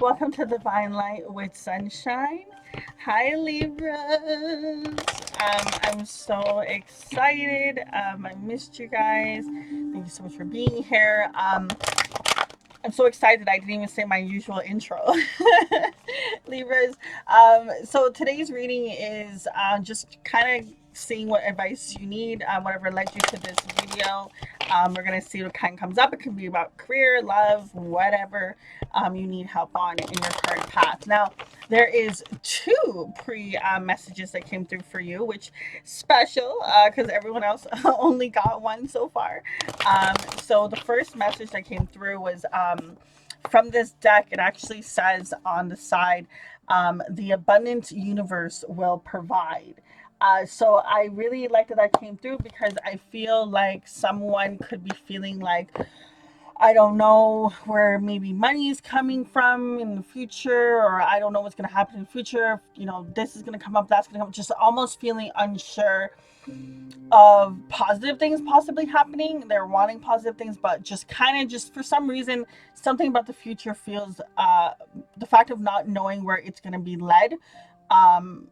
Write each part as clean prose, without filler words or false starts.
Welcome to Divine Light with Sunshine. Hi, Libras. I'm so excited. I missed you guys. Thank you so much for being here. I'm so excited. I didn't even say my usual intro. Libras. So today's reading is just kind of seeing what advice you need, whatever led you to this video. We're going to see what kind comes up. It can be about career, love, whatever you need help on in your current path. Now, there is two pre messages that came through for you, which special because everyone else only got one so far. So the first message that came through was from this deck. It actually says on the side, the abundant universe will provide. So I really like that came through because I feel like someone could be feeling like, I don't know where maybe money is coming from in the future, or I don't know what's going to happen in the future. You know, this is going to come up, that's going to come up. Just almost feeling unsure of positive things possibly happening. They're wanting positive things, but just kind of just for some reason, something about the future feels the fact of not knowing where it's going to be led. Um,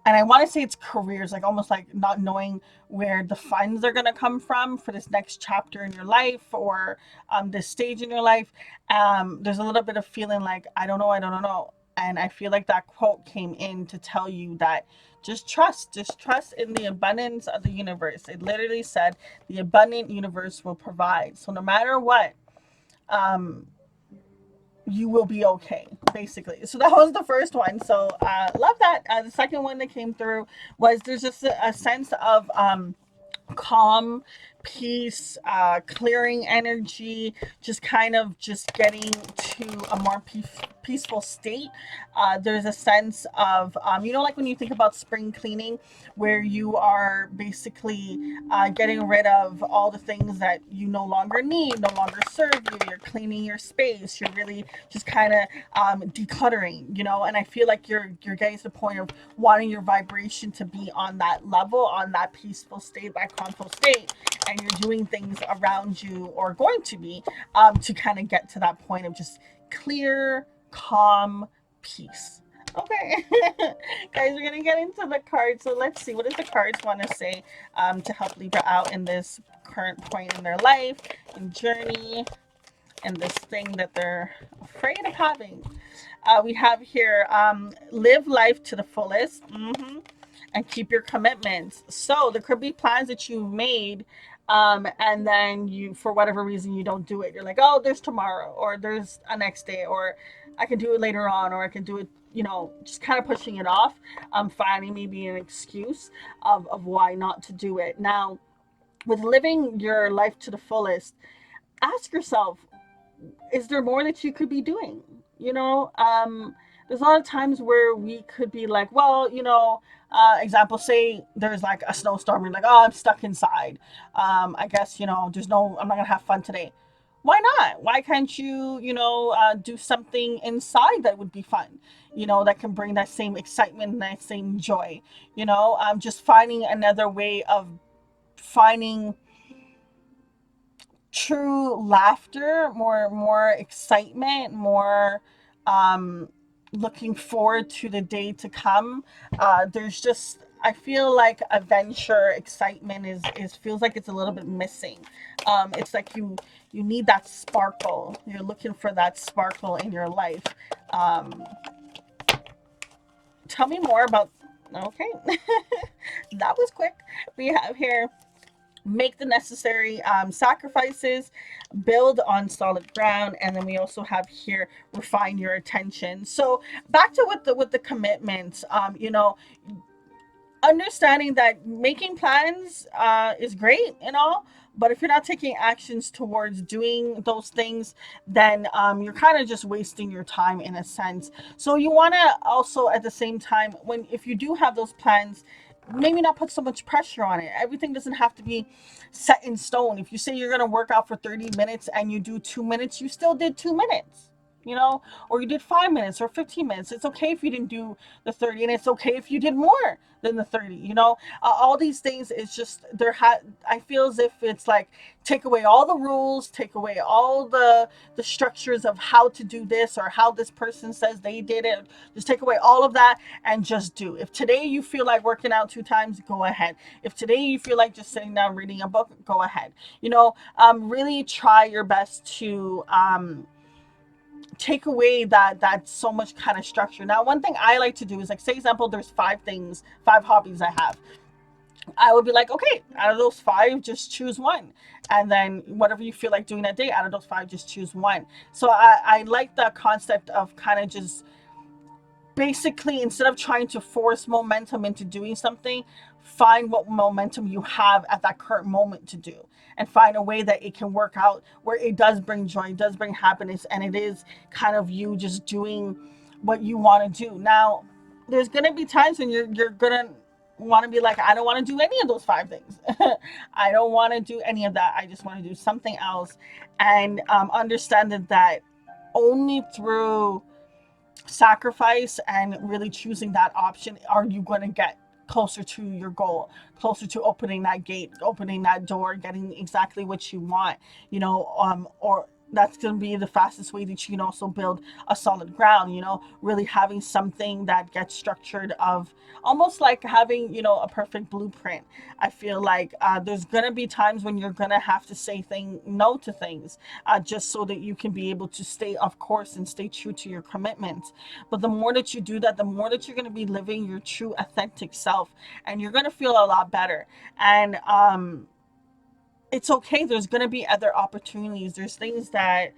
and I want to say it's careers, like almost like not knowing where the funds are going to come from for this next chapter in your life or this stage in your life. There's a little bit of feeling like, I don't know. And I feel like that quote came in to tell you that just trust in the abundance of the universe. It literally said the abundant universe will provide. So no matter what, um, you will be okay, basically. So that was the first one. So love that. The second one that came through was there's just a sense of calm, peace, clearing energy, just kind of just getting to a more peaceful state. There's a sense of, like when you think about spring cleaning, where you are basically getting rid of all the things that you no longer need, no longer serve you. You're cleaning your space. You're really just kind of decluttering, and I feel like you're getting to the point of wanting your vibration to be on that level, on that peaceful state, that calmful state, and you're doing things around you or going to be to kind of get to that point of just clear, calm peace. Okay, guys, we're gonna get into the cards. So let's see, what does the cards want to say to help Libra out in this current point in their life and journey and this thing that they're afraid of having. We have here, live life to the fullest. And keep your commitments. So there could be plans that you've made, and then you, for whatever reason, you don't do it. You're like, oh, there's tomorrow, or there's a next day, or I can do it later on, or I can do it, just kind of pushing it off, finding maybe an excuse of why not to do it. Now, with living your life to the fullest, ask yourself, is there more that you could be doing? There's a lot of times where we could be like, well, example, say there's like a snowstorm, you're like, oh, I'm stuck inside. I guess, I'm not gonna have fun today. Why not? Why can't you, do something inside that would be fun, that can bring that same excitement and that same joy, just finding another way of finding true laughter, more excitement, more um looking forward to the day to come. There's just, I feel like adventure, excitement is feels like it's a little bit missing. It's like you need that sparkle. You're looking for that sparkle in your life. um Tell me more about. Okay. That was quick. We have here, make the necessary sacrifices, build on solid ground, and then we also have here, refine your attention. So back to with the commitments, understanding that making plans is great and all, but if you're not taking actions towards doing those things, then you're kind of just wasting your time in a sense. So you want to also at the same time, when if you do have those plans, maybe not put so much pressure on it. Everything doesn't have to be set in stone. If you say you're going to work out for 30 minutes and you do 2 minutes, you still did 2 minutes. you know, or you did 5 minutes or 15 minutes. It's okay if you didn't do the 30, and it's okay if you did more than the 30, you know. All these things, it's just I feel as if it's like, take away all the rules, take away all the structures of how to do this or how this person says they did it. Just take away all of that and just do. If today you feel like working out 2 times, go ahead. If today you feel like just sitting down reading a book, go ahead. You know, really try your best to take away that so much kind of structure. Now, one thing I like to do is, like, say example, there's 5 things, 5 hobbies I have. I would be like, okay, out of those 5, just choose one. And then whatever you feel like doing that day, out of those 5, just choose one. So I like the concept of kind of just basically, instead of trying to force momentum into doing something, find what momentum you have at that current moment to do, and find a way that it can work out where it does bring joy, it does bring happiness, and it is kind of you just doing what you want to do. Now, there's gonna be times when you're gonna want to be like, I don't want to do any of those 5 things. I don't want to do any of that. I just want to do something else, and understand that only through sacrifice and really choosing that option are you going to get closer to your goal, closer to opening that gate, opening that door, getting exactly what you want, you know. Or that's going to be the fastest way that you can also build a solid ground, you know, really having something that gets structured, of almost like having, you know, a perfect blueprint. I feel like there's going to be times when you're going to have to say no to things, just so that you can be able to stay of course and stay true to your commitments. But the more that you do that, the more that you're going to be living your true authentic self, and you're going to feel a lot better. And it's okay. There's going to be other opportunities. There's things that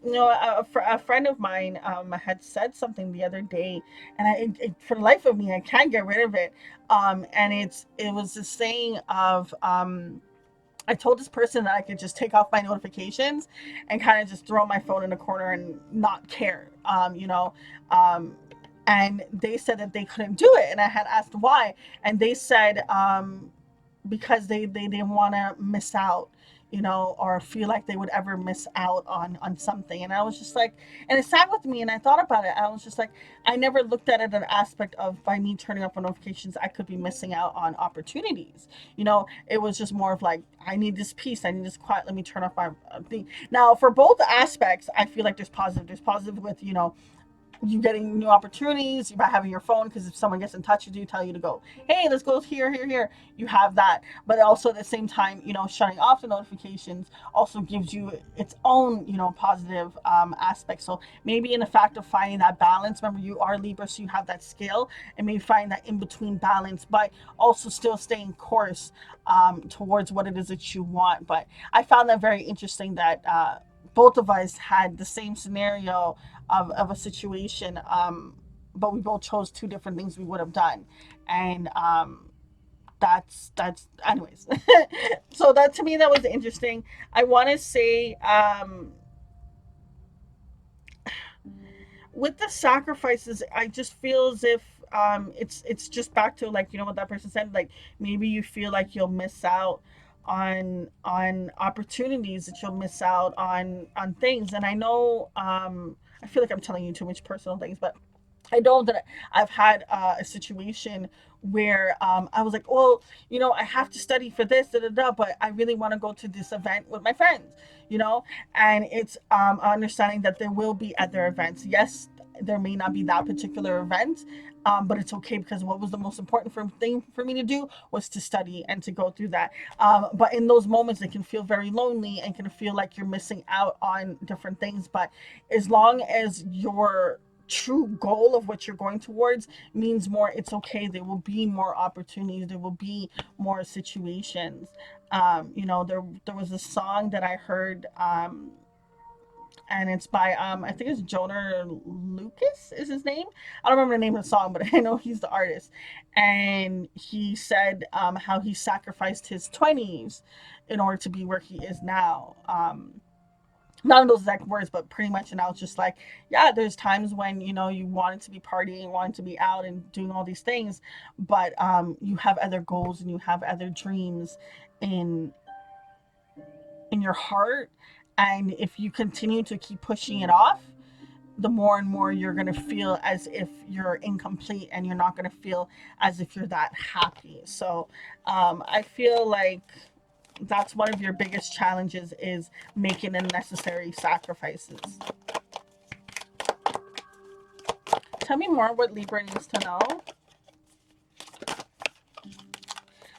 you know, a friend of mine had said something the other day, and for the life of me, I can't get rid of it. And it was the saying of, I told this person that I could just take off my notifications and kind of just throw my phone in a corner and not care, you know. Um, and they said that they couldn't do it, and I had asked why, and they said, because they didn't want to miss out, you know, or feel like they would ever miss out on something. And I was just like, and it sat with me, and I thought about it. I was just like, I never looked at it an aspect of, by me turning up on notifications, I could be missing out on opportunities. You know, it was just more of like, I need this peace, I need this quiet, let me turn off my thing. Now, for both aspects, I feel like there's positive with, you know, you getting new opportunities by having your phone, because if someone gets in touch with you, tell you to go, hey, let's go here, you have that. But also at the same time, you know, shutting off the notifications also gives you its own, you know, positive aspect. So maybe in the fact of finding that balance, remember you are Libra, so you have that skill, and maybe find that in between balance, but also still staying course towards what it is that you want. But I found that very interesting that both of us had the same scenario of a situation, but we both chose 2 different things we would have done. And that's anyways. So that, to me, that was interesting. I want to say, with the sacrifices, I just feel as if it's just back to, like, you know what that person said, like, maybe you feel like you'll miss out on opportunities, that you'll miss out on things. And I know, I feel like I'm telling you too much personal things, but I know that I've had a situation where I was like, well, you know, I have to study for this, da, da, da, but I really want to go to this event with my friends, you know, and it's understanding that there will be other events. Yes, there may not be that particular event, but it's okay, because what was the most important thing for me to do was to study and to go through that. But in those moments, it can feel very lonely and can feel like you're missing out on different things. But as long as your true goal of what you're going towards means more, it's okay. There will be more opportunities, there will be more situations. You know, there was a song that I heard, and it's by, I think it's Jonah Lucas is his name. I don't remember the name of the song, but I know he's the artist. And he said, how he sacrificed his 20s in order to be where he is now. Not in those exact words, but pretty much. And I was just like, yeah, there's times when, you know, you wanted to be partying, wanted to be out and doing all these things, but you have other goals and you have other dreams in in your heart. And if you continue to keep pushing it off, the more and more you're going to feel as if you're incomplete, and you're not going to feel as if you're that happy. So I feel like that's one of your biggest challenges, is making unnecessary sacrifices. Tell me more what Libra needs to know.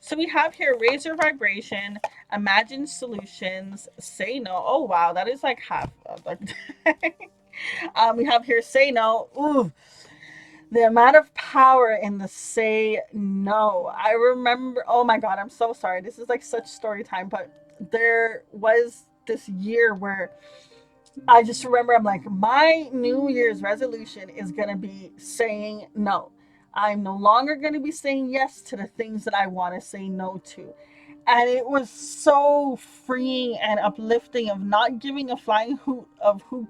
So we have here, raise your vibration, imagine solutions, say no. Oh wow, that is like half of the we have here, say no. Ooh, the amount of power in the say no. I remember, oh my god, I'm so sorry. This is like such story time, but there was this year where I just remember, I'm like, my New Year's resolution is going to be saying no. I'm no longer going to be saying yes to the things that I want to say no to. And it was so freeing and uplifting of not giving a flying hoot of who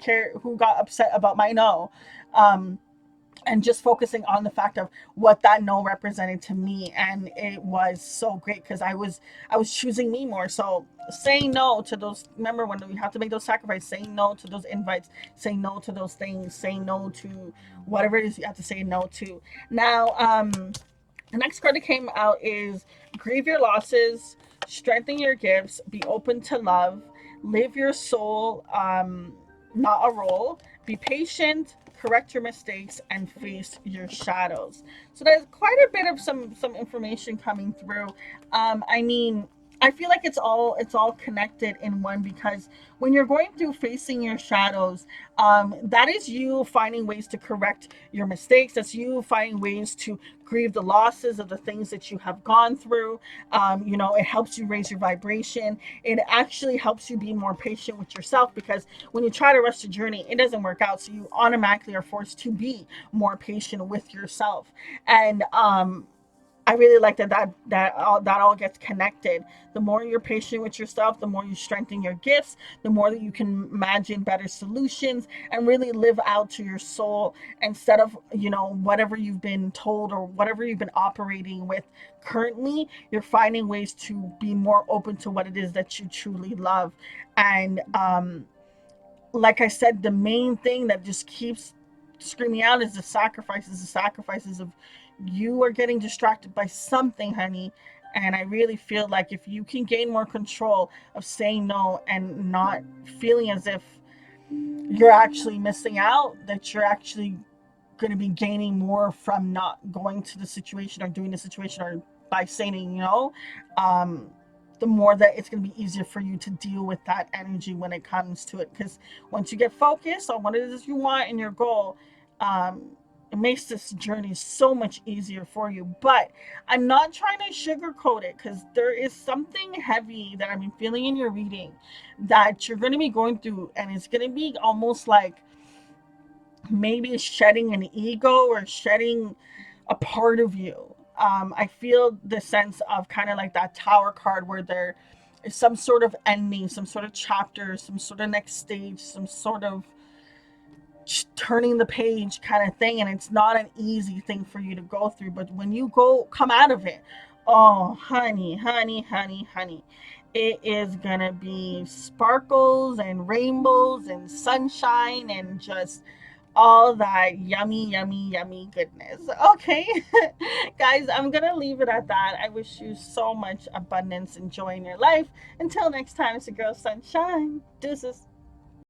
got upset about my no. Um, and just focusing on the fact of what that no represented to me. And it was so great because I was choosing me more. So saying no to those, remember when we have to make those sacrifices, saying no to those invites, saying no to those things, saying no to whatever it is you have to say no to. Now the next card that came out is grieve your losses, strengthen your gifts, be open to love, live your soul, not a role, be patient, correct your mistakes, and face your shadows. So there's quite a bit of some information coming through. I mean, I feel like it's all connected in one, because when you're going through facing your shadows, that is you finding ways to correct your mistakes. That's you finding ways to grieve the losses of the things that you have gone through. It helps you raise your vibration. It actually helps you be more patient with yourself, because when you try to rush the journey, it doesn't work out. So you automatically are forced to be more patient with yourself. And I really like that all gets connected. The more you're patient with yourself, the more you strengthen your gifts, the more that you can imagine better solutions and really live out to your soul, instead of whatever you've been told or whatever you've been operating with currently. You're finding ways to be more open to what it is that you truly love. And like I said, the main thing that just keeps screaming out is the sacrifices of you are getting distracted by something, honey. And I really feel like if you can gain more control of saying no and not feeling as if you're actually missing out, that you're actually going to be gaining more from not going to the situation or doing the situation, or by saying um, the more that it's going to be easier for you to deal with that energy when it comes to it. Because once you get focused on what it is you want and your goal, um, it makes this journey so much easier for you. But I'm not trying to sugarcoat it, because there is something heavy that I've been feeling in your reading that you're going to be going through, and it's going to be almost like maybe shedding an ego or shedding a part of you. I feel the sense of kind of like that tower card, where there is some sort of ending, some sort of chapter, some sort of next stage, some sort of turning the page kind of thing. And it's not an easy thing for you to go through. But when you come out of it, oh, honey, honey, honey, honey, it is going to be sparkles and rainbows and sunshine and just all that yummy, yummy, yummy goodness. Okay, guys, I'm gonna leave it at that. I wish you so much abundance and joy in your life. Until next time, it's your girl Sunshine. Deuces.